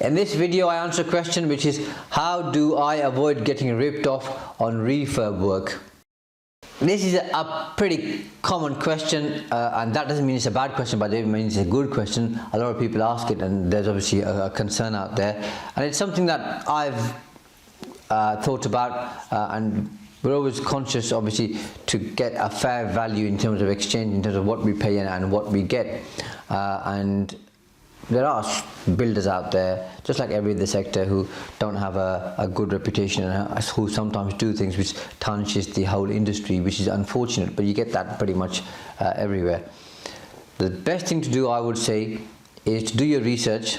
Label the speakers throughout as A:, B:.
A: In this video, I answer a question which is, how do I avoid getting ripped off on refurb work? This is a pretty common question, and that doesn't mean it's a bad question, but it means it's a good question. A lot of people ask it, and there's obviously a concern out there, and it's something that I've thought about, and we're always conscious, obviously, to get a fair value in terms of exchange, in terms of what we pay and what we get. And there are builders out there, just like every other sector, who don't have a good reputation and who sometimes do things which tarnishes the whole industry, which is unfortunate, but you get that pretty much everywhere. The best thing to do, I would say, is to do your research,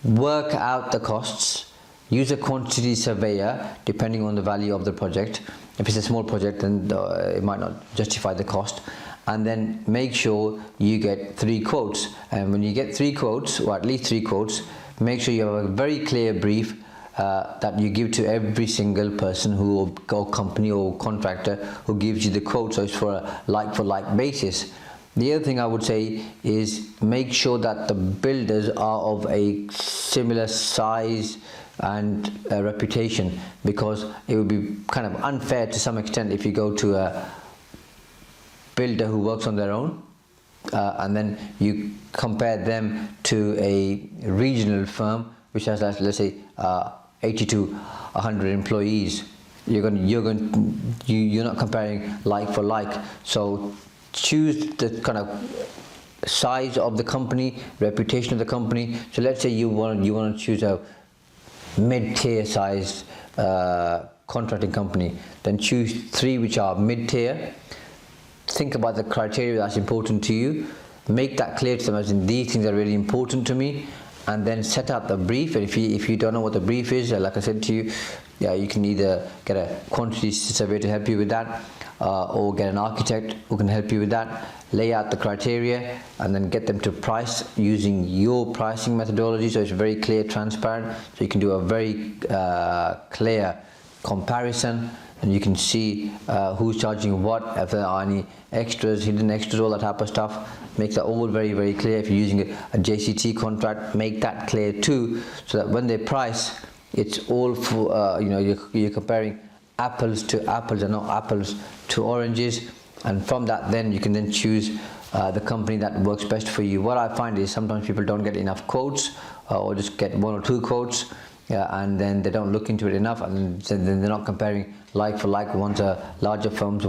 A: work out the costs, use a quantity surveyor depending on the value of the project. If it's a small project, then it might not justify the cost. And then make sure you get 3 quotes. And when you get 3 quotes, or at least 3 quotes, make sure you have a very clear brief that you give to every single person or company or contractor who gives you the quote, so it's for a like-for-like basis. The other thing I would say is make sure that the builders are of a similar size and reputation, because it would be kind of unfair to some extent if you go to a builder who works on their own and then you compare them to a regional firm which has, let's say, 80 to 100 employees. You're not comparing like for like. So choose the kind of size of the company, reputation of the company. So let's say you want to choose a mid-tier sized contracting company, then choose 3 which are mid-tier. Think about the criteria that's important to you, make that clear to them, as in these things are really important to me, and then set out the brief. And if you don't know what the brief is, like I said to you, you can either get a quantity survey to help you with that, or get an architect who can help you with that. Lay out the criteria and then get them to price using your pricing methodology, so it's very clear, transparent, so you can do a very clear comparison, and you can see who's charging what, if there are any extras, hidden extras, all that type of stuff. Make that all very, very clear. If you're using a JCT contract, make that clear too, so that when they price, it's all for you're comparing apples to apples and not apples to oranges. And from that, then you can then choose the company that works best for you. What I find is sometimes people don't get enough quotes, or just get 1 or 2 quotes, and then they don't look into it enough, and then they're not comparing like for like. One's a larger firm,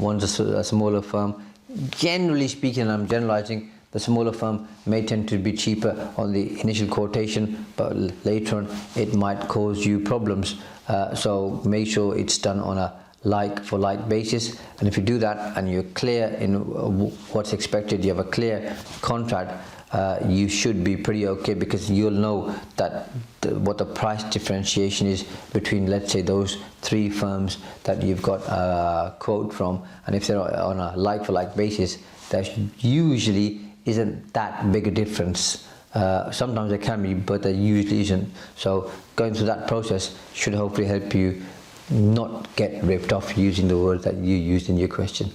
A: one's a smaller firm. Generally speaking, I'm generalizing, the smaller firm may tend to be cheaper on the initial quotation, but later on it might cause you problems. So make sure it's done on a like for like basis, and if you do that and you're clear in what's expected, you have a clear contract, you should be pretty okay, because you'll know that what the price differentiation is between, let's say, those 3 firms that you've got a quote from. And if they're on a like for like basis, there usually isn't that big a difference. Sometimes there can be, but there usually isn't. So going through that process should hopefully help you not get ripped off, using the word that you used in your question.